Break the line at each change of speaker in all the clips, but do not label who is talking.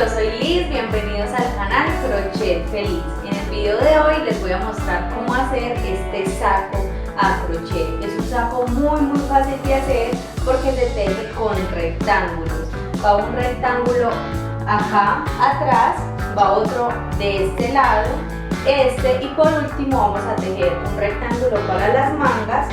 yo soy Liz, bienvenidos al canal Crochet Feliz. En el video de hoy les voy a mostrar cómo hacer este saco a crochet. Es un saco muy fácil de hacer porque se teje con rectángulos. Va un rectángulo acá atrás, va otro de este lado, y por último vamos a tejer un rectángulo para las mangas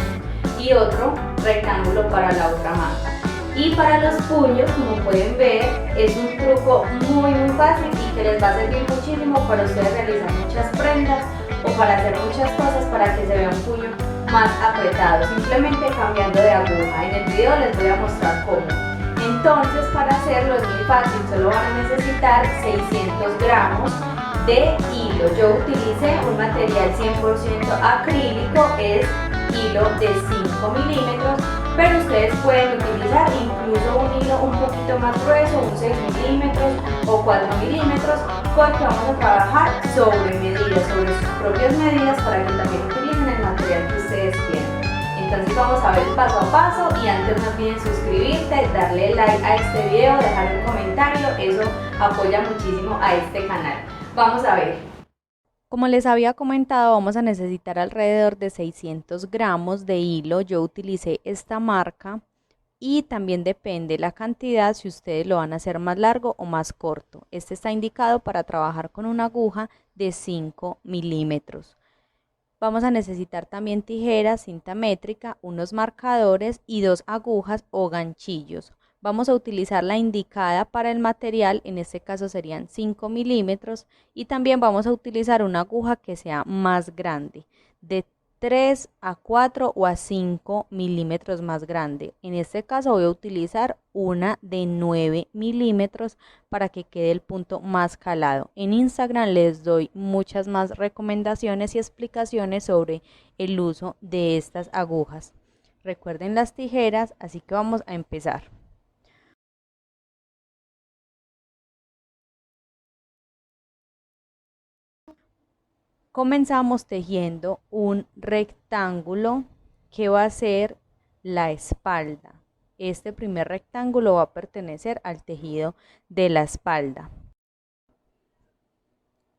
y otro rectángulo para la otra manga. Y para los puños, como pueden ver, es un truco muy fácil y que les va a servir muchísimo para ustedes realizar muchas prendas o para hacer muchas cosas para que se vea un puño más apretado, simplemente cambiando de aguja. En el video les voy a mostrar cómo. Entonces, para hacerlo es muy fácil, solo van a necesitar 600 gramos de hilo. Yo utilicé un material 100% acrílico, es hilo de 5 milímetros, pero ustedes pueden utilizar incluso un hilo un poquito más grueso, un 6 milímetros o 4 milímetros, porque vamos a trabajar sobre medidas, sobre sus propias medidas, para que también utilicen el material que ustedes quieran. Entonces vamos a ver el paso a paso, y antes no olviden suscribirte, darle like a este video, dejar un comentario, eso apoya muchísimo a este canal. Vamos a ver.
Como les había comentado, vamos a necesitar alrededor de 600 gramos de hilo. Yo utilicé esta marca y también depende la cantidad si ustedes lo van a hacer más largo o más corto. Este está indicado para trabajar con una aguja de 5 milímetros. Vamos a necesitar también tijeras, cinta métrica, unos marcadores y 2 agujas o ganchillos. Vamos a utilizar la indicada para el material, en este caso serían 5 milímetros, y también vamos a utilizar una aguja que sea más grande, de 3 a 4 o a 5 milímetros más grande. En este caso voy a utilizar una de 9 milímetros para que quede el punto más calado. En Instagram les doy muchas más recomendaciones y explicaciones sobre el uso de estas agujas. Recuerden las tijeras, así que vamos a empezar. Comenzamos tejiendo un rectángulo que va a ser la espalda. Este primer rectángulo va a pertenecer al tejido de la espalda.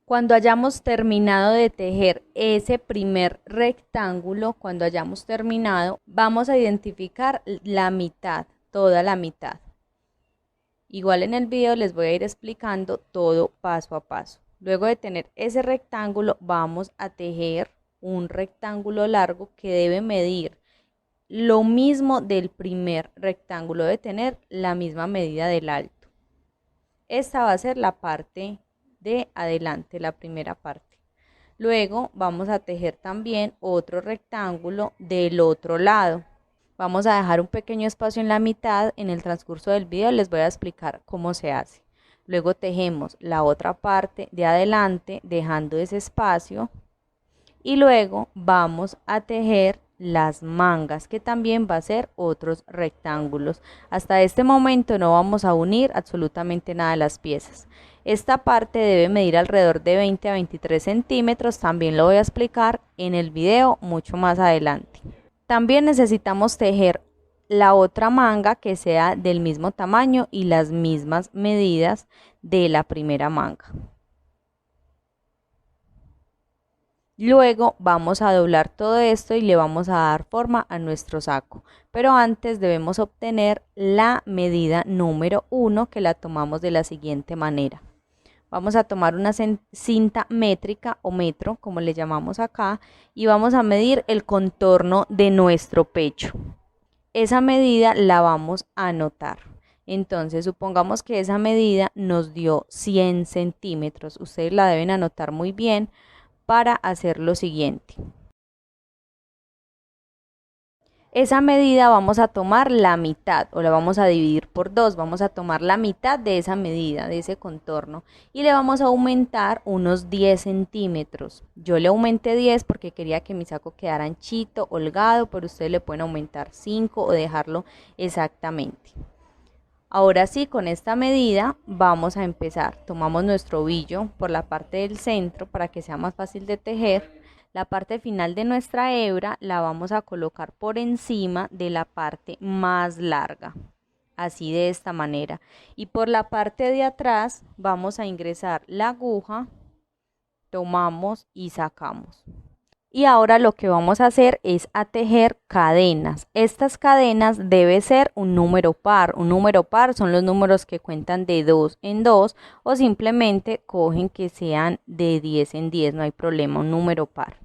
Cuando hayamos terminado de tejer ese primer rectángulo, vamos a identificar la mitad, toda la mitad. Igual en el video les voy a ir explicando todo paso a paso. Luego de tener ese rectángulo, vamos a tejer un rectángulo largo que debe medir lo mismo del primer rectángulo, debe tener la misma medida del alto. Esta va a ser la parte de adelante, la primera parte. Luego vamos a tejer también otro rectángulo del otro lado. Vamos a dejar un pequeño espacio en la mitad. En el transcurso del video les voy a explicar cómo se hace. Luego tejemos la otra parte de adelante dejando ese espacio, y luego vamos a tejer las mangas, que también va a ser otros rectángulos. Hasta este momento no vamos a unir absolutamente nada de las piezas. Esta parte debe medir alrededor de 20 a 23 centímetros, también lo voy a explicar en el video mucho más adelante. También necesitamos tejer la otra manga que sea del mismo tamaño y las mismas medidas de la primera manga. Luego vamos a doblar todo esto y le vamos a dar forma a nuestro saco, pero antes debemos obtener la medida número 1, que la tomamos de la siguiente manera. Vamos a tomar una cinta métrica o metro, como le llamamos acá, y vamos a medir el contorno de nuestro pecho. Esa medida la vamos a anotar. Entonces, supongamos que esa medida nos dio 100 centímetros. Ustedes la deben anotar muy bien para hacer lo siguiente. Esa medida vamos a tomar la mitad, o la vamos a dividir por 2. Vamos a tomar la mitad de esa medida, de ese contorno, y le vamos a aumentar unos 10 centímetros. Yo le aumenté 10 porque quería que mi saco quedara anchito, holgado, pero ustedes le pueden aumentar 5 o dejarlo exactamente. Ahora sí, con esta medida vamos a empezar. Tomamos nuestro ovillo por la parte del centro para que sea más fácil de tejer. La parte final de nuestra hebra la vamos a colocar por encima de la parte más larga. así de esta manera. Y por la parte de atrás vamos a ingresar la aguja, tomamos y sacamos. Y ahora lo que vamos a hacer es a tejer cadenas. Estas cadenas debe ser un número par. Un número par son los números que cuentan de 2 en 2 o simplemente cogen que sean de 10 en 10, no hay problema, un número par.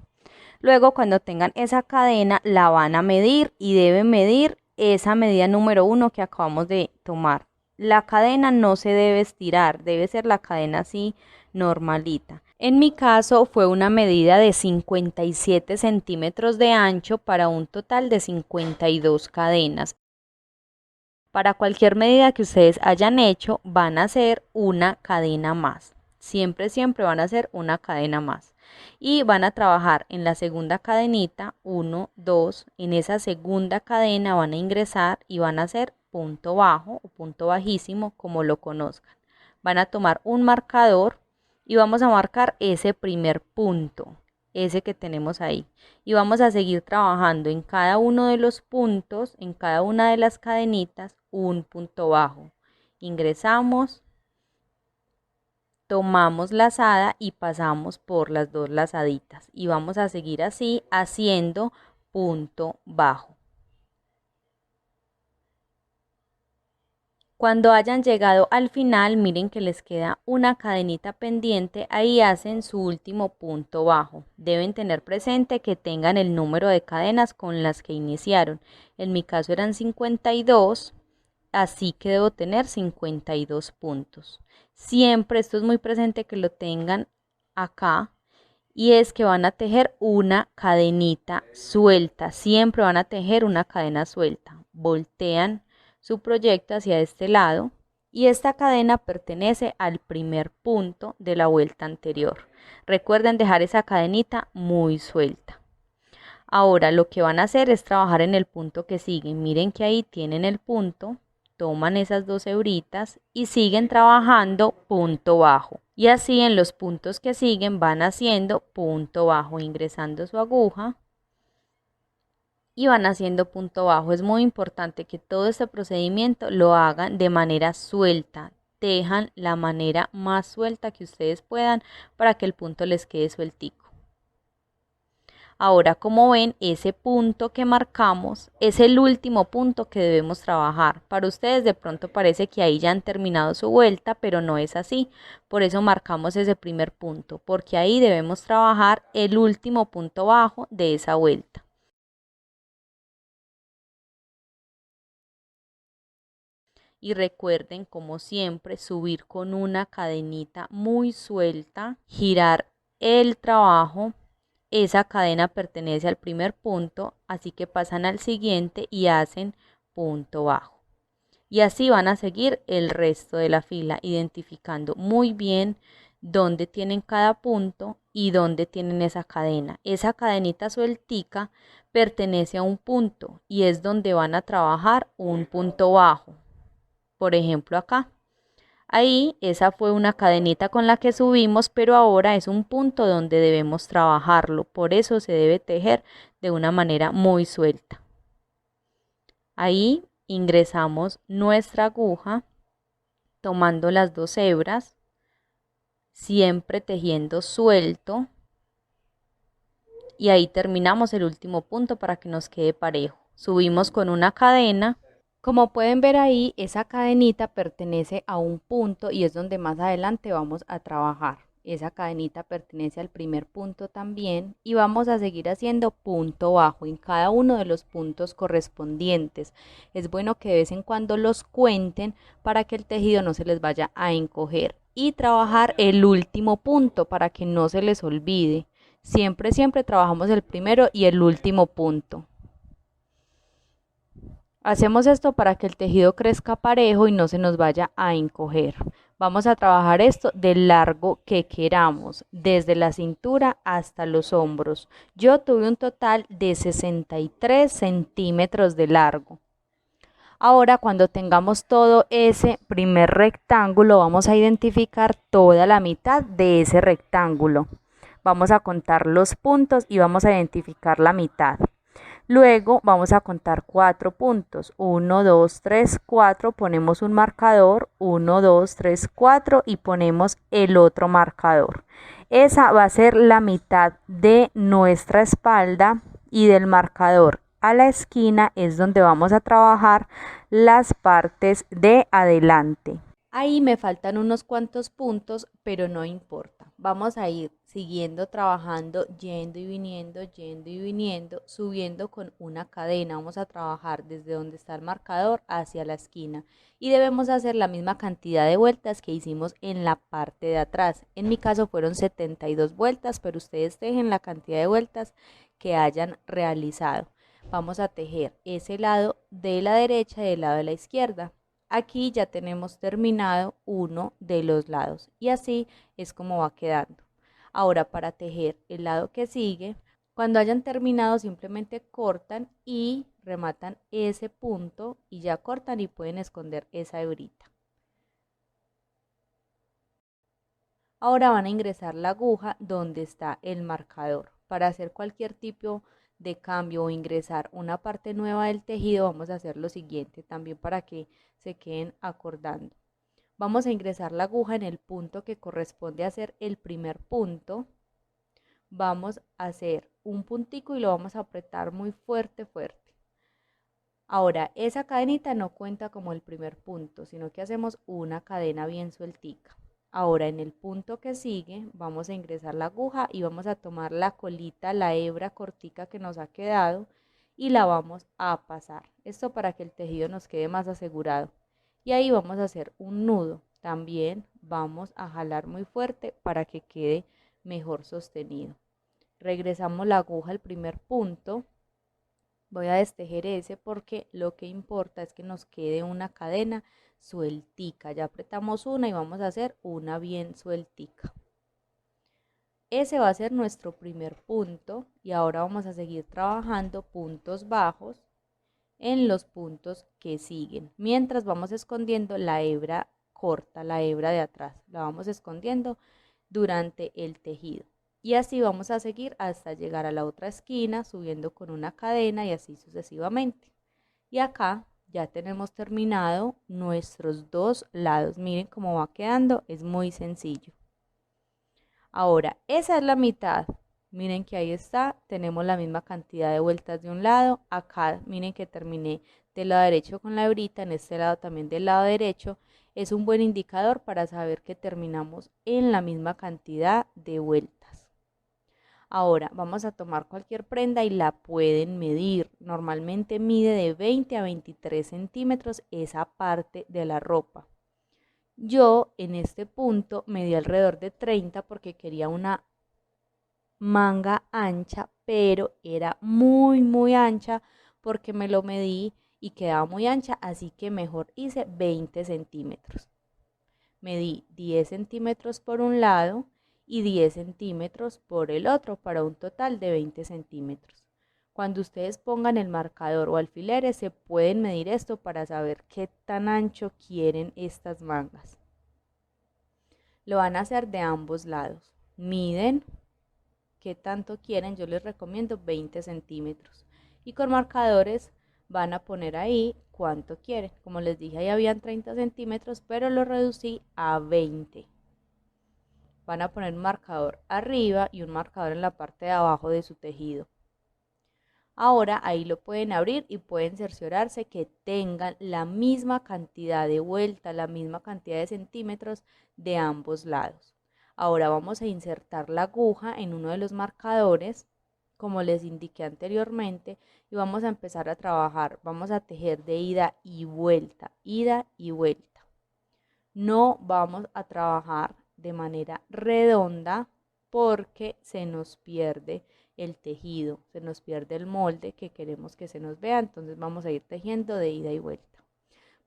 Luego cuando tengan esa cadena la van a medir y deben medir esa medida número 1 que acabamos de tomar. La cadena no se debe estirar, debe ser la cadena así normalita. En mi caso fue una medida de 57 centímetros de ancho para un total de 52 cadenas. Para cualquier medida que ustedes hayan hecho van a hacer una cadena más. Siempre van a hacer una cadena más. Y van a trabajar en la segunda cadenita, 1, 2, en esa segunda cadena van a ingresar y van a hacer punto bajo o punto bajísimo como lo conozcan. Van a tomar un marcador y vamos a marcar ese primer punto, ese que tenemos ahí. Y vamos a seguir trabajando en cada uno de los puntos, en cada una de las cadenitas, un punto bajo. Ingresamos, tomamos lazada y pasamos por las dos lazaditas. Y vamos a seguir así haciendo punto bajo. Cuando hayan llegado al final, miren que les queda una cadenita pendiente, ahí hacen su último punto bajo. Deben tener presente que tengan el número de cadenas con las que iniciaron. En mi caso eran 52, así que debo tener 52 puntos. Siempre, esto es muy presente que lo tengan acá, y es que van a tejer una cadenita suelta. Siempre van a tejer una cadena suelta. Voltean su proyecto hacia este lado y esta cadena pertenece al primer punto de la vuelta anterior. Recuerden dejar esa cadenita muy suelta. Ahora lo que van a hacer es trabajar en el punto que sigue. Miren que ahí tienen el punto, toman esas dos hebritas y siguen trabajando punto bajo. Y así en los puntos que siguen van haciendo punto bajo, ingresando su aguja y van haciendo punto bajo. Es muy importante que todo este procedimiento lo hagan de manera suelta. Tejan la manera más suelta que ustedes puedan para que el punto les quede sueltico. Ahora, como ven, ese punto que marcamos es el último punto que debemos trabajar. Para ustedes de pronto parece que ahí ya han terminado su vuelta, pero no es así. Por eso marcamos ese primer punto, porque ahí debemos trabajar el último punto bajo de esa vuelta. Y recuerden, como siempre, subir con una cadenita muy suelta, girar el trabajo. Esa cadena pertenece al primer punto, así que pasan al siguiente y hacen punto bajo. Y así van a seguir el resto de la fila, identificando muy bien dónde tienen cada punto y dónde tienen esa cadena. Esa cadenita sueltica pertenece a un punto y es donde van a trabajar un punto bajo. Por ejemplo acá, ahí esa fue una cadenita con la que subimos, pero ahora es un punto donde debemos trabajarlo, por eso se debe tejer de una manera muy suelta. Ahí ingresamos nuestra aguja, tomando las dos hebras, siempre tejiendo suelto, y ahí terminamos el último punto para que nos quede parejo. Subimos con una cadena. Como pueden ver ahí, esa cadenita pertenece a un punto y es donde más adelante vamos a trabajar. Esa cadenita pertenece al primer punto también y vamos a seguir haciendo punto bajo en cada uno de los puntos correspondientes. Es bueno que de vez en cuando los cuenten para que el tejido no se les vaya a encoger y trabajar el último punto para que no se les olvide. Siempre trabajamos el primero y el último punto. Hacemos esto para que el tejido crezca parejo y no se nos vaya a encoger. Vamos a trabajar esto del largo que queramos, desde la cintura hasta los hombros. Yo tuve un total de 63 centímetros de largo. Ahora, cuando tengamos todo ese primer rectángulo, vamos a identificar toda la mitad de ese rectángulo. Vamos a contar los puntos y vamos a identificar la mitad. Luego vamos a contar 4 puntos, 1, 2, 3, 4, ponemos un marcador, 1, 2, 3, 4 y ponemos el otro marcador. Esa va a ser la mitad de nuestra espalda y del marcador a la esquina es donde vamos a trabajar las partes de adelante. Ahí me faltan unos cuantos puntos, pero no importa. Vamos a ir siguiendo trabajando, yendo y viniendo, subiendo con una cadena. Vamos a trabajar desde donde está el marcador hacia la esquina. Y debemos hacer la misma cantidad de vueltas que hicimos en la parte de atrás. En mi caso fueron 72 vueltas, pero ustedes tejen la cantidad de vueltas que hayan realizado. Vamos a tejer ese lado de la derecha y el lado de la izquierda. Aquí ya tenemos terminado uno de los lados y así es como va quedando. Ahora para tejer el lado que sigue, cuando hayan terminado simplemente cortan y rematan ese punto y ya cortan y pueden esconder esa hebrita. Ahora van a ingresar la aguja donde está el marcador. Para hacer cualquier tipo de cambio o ingresar una parte nueva del tejido vamos a hacer lo siguiente también para que se queden acordando. Vamos a ingresar la aguja en el punto que corresponde a hacer el primer punto. Vamos a hacer un puntico y lo vamos a apretar muy fuerte, fuerte. Ahora, esa cadenita no cuenta como el primer punto, sino que hacemos una cadena bien sueltica. Ahora en el punto que sigue vamos a ingresar la aguja y vamos a tomar la colita, la hebra cortica que nos ha quedado y la vamos a pasar. Esto para que el tejido nos quede más asegurado. Y ahí vamos a hacer un nudo. También vamos a jalar muy fuerte para que quede mejor sostenido. Regresamos la aguja al primer punto. Voy a destejer ese porque lo que importa es que nos quede una cadena sueltica. Ya apretamos una y vamos a hacer una bien sueltica. Ese va a ser nuestro primer punto y ahora vamos a seguir trabajando puntos bajos en los puntos que siguen. Mientras vamos escondiendo la hebra corta, la hebra de atrás. La vamos escondiendo durante el tejido. Y así vamos a seguir hasta llegar a la otra esquina subiendo con una cadena y así sucesivamente. Y acá ya tenemos terminado nuestros dos lados. Miren cómo va quedando, es muy sencillo. Ahora, esa es la mitad. Miren que ahí está, tenemos la misma cantidad de vueltas de un lado. Acá miren que terminé del lado derecho con la hebrita, en este lado también del lado derecho. Es un buen indicador para saber que terminamos en la misma cantidad de vueltas. Ahora vamos a tomar cualquier prenda y la pueden medir. Normalmente mide de 20 a 23 centímetros esa parte de la ropa. Yo en este punto medí alrededor de 30 porque quería una manga ancha, pero era muy ancha porque me lo medí y quedaba muy ancha, así que mejor hice 20 centímetros. Medí 10 centímetros por un lado y 10 centímetros por el otro para un total de 20 centímetros. Cuando ustedes pongan el marcador o alfileres se pueden medir esto para saber qué tan ancho quieren estas mangas. Lo van a hacer de ambos lados. Miden qué tanto quieren, yo les recomiendo 20 centímetros. Y con marcadores van a poner ahí cuánto quieren. Como les dije, ahí habían 30 centímetros, pero lo reducí a 20. Van a poner un marcador arriba y un marcador en la parte de abajo de su tejido. Ahora ahí lo pueden abrir y pueden cerciorarse que tengan la misma cantidad de vuelta, la misma cantidad de centímetros de ambos lados. Ahora vamos a insertar la aguja en uno de los marcadores, como les indiqué anteriormente, y vamos a empezar a trabajar. Vamos a tejer de ida y vuelta, ida y vuelta. No vamos a trabajar de manera redonda porque se nos pierde el tejido, se nos pierde el molde que queremos que se nos vea, entonces vamos a ir tejiendo de ida y vuelta.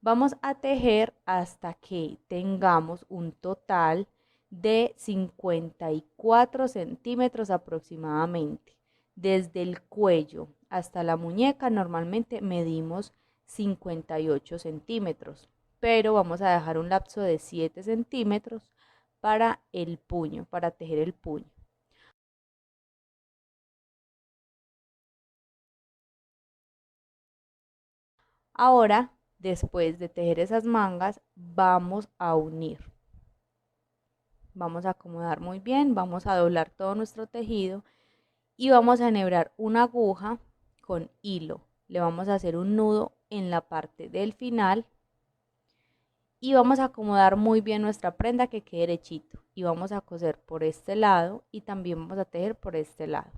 Vamos a tejer hasta que tengamos un total de 54 centímetros aproximadamente. Desde el cuello hasta la muñeca normalmente medimos 58 centímetros, pero vamos a dejar un lapso de 7 centímetros para el puño, para tejer el puño. Ahora, después de tejer esas mangas, vamos a unir. Vamos a acomodar muy bien, vamos a doblar todo nuestro tejido y vamos a enhebrar una aguja con hilo. Le vamos a hacer un nudo en la parte del final y vamos a acomodar muy bien nuestra prenda que quede derechito. Y vamos a coser por este lado y también vamos a tejer por este lado.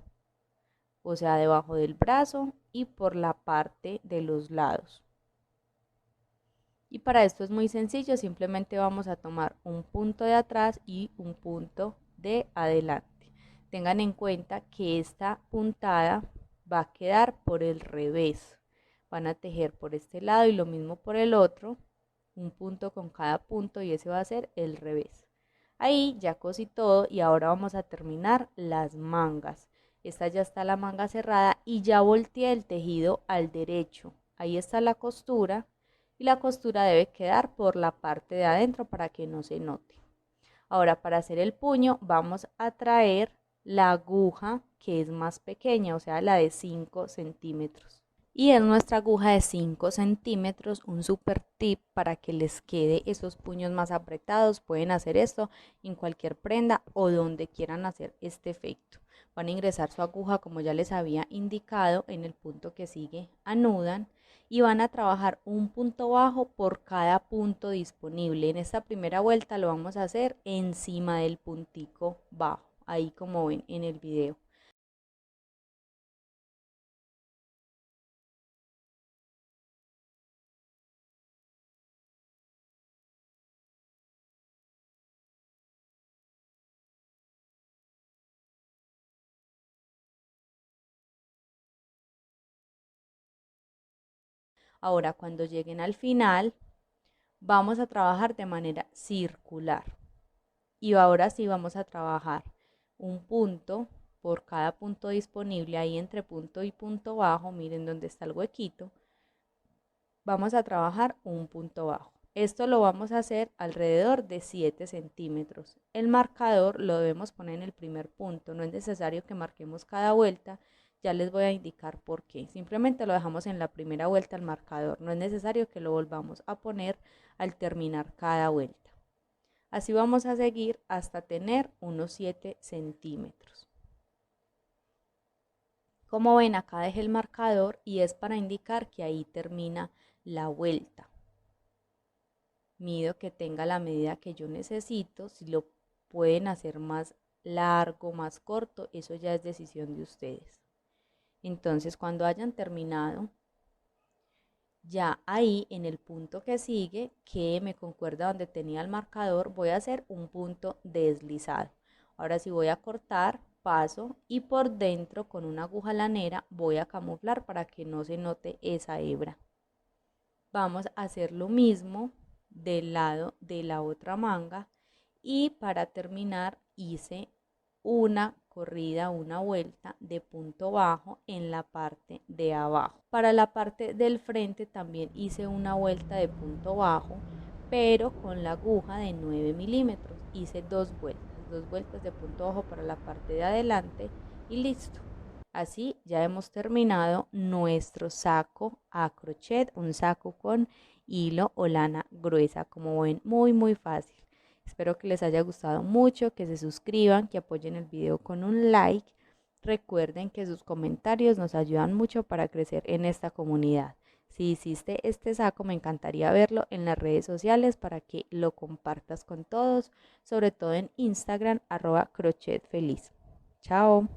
O sea, debajo del brazo y por la parte de los lados. Y para esto es muy sencillo, simplemente vamos a tomar un punto de atrás y un punto de adelante. Tengan en cuenta que esta puntada va a quedar por el revés. Van a tejer por este lado y lo mismo por el otro, un punto con cada punto y ese va a ser el revés. Ahí ya cosí todo y ahora vamos a terminar las mangas. Esta ya está la manga cerrada y ya volteé el tejido al derecho. Ahí está la costura. Y la costura debe quedar por la parte de adentro para que no se note. Ahora para hacer el puño vamos a traer la aguja que es más pequeña, o sea la de 5 centímetros. Y es nuestra aguja de 5 centímetros, un super tip para que les quede esos puños más apretados. Pueden hacer esto en cualquier prenda o donde quieran hacer este efecto. Van a ingresar su aguja como ya les había indicado en el punto que sigue, anudan y van a trabajar un punto bajo por cada punto disponible. En esta primera vuelta lo vamos a hacer encima del puntico bajo, ahí como ven en el video. Ahora cuando lleguen al final vamos a trabajar de manera circular y ahora sí vamos a trabajar un punto por cada punto disponible. Ahí entre punto y punto bajo, miren donde está el huequito, vamos a trabajar un punto bajo. Esto lo vamos a hacer alrededor de 7 centímetros. El marcador lo debemos poner en el primer punto, no es necesario que marquemos cada vuelta. Ya les voy a indicar por qué. Simplemente lo dejamos en la primera vuelta al marcador. No es necesario que lo volvamos a poner al terminar cada vuelta. Así vamos a seguir hasta tener unos 7 centímetros. Como ven, acá dejé el marcador y es para indicar que ahí termina la vuelta. Mido que tenga la medida que yo necesito. Si lo pueden hacer más largo, más corto, eso ya es decisión de ustedes. Entonces cuando hayan terminado, ya ahí en el punto que sigue, que me concuerda donde tenía el marcador, voy a hacer un punto deslizado. Ahora sí voy a cortar, paso y por dentro con una aguja lanera voy a camuflar para que no se note esa hebra. Vamos a hacer lo mismo del lado de la otra manga y para terminar hice una corrida, una vuelta de punto bajo en la parte de abajo. Para la parte del frente también hice una vuelta de punto bajo, pero con la aguja de 9 milímetros. Hice dos vueltas de punto bajo para la parte de adelante y listo. Así ya hemos terminado nuestro saco a crochet, un saco con hilo o lana gruesa, como ven, muy fácil. Espero que les haya gustado mucho, que se suscriban, que apoyen el video con un like. Recuerden que sus comentarios nos ayudan mucho para crecer en esta comunidad. Si hiciste este saco, me encantaría verlo en las redes sociales para que lo compartas con todos, sobre todo en Instagram, @crochetfeliz. Chao.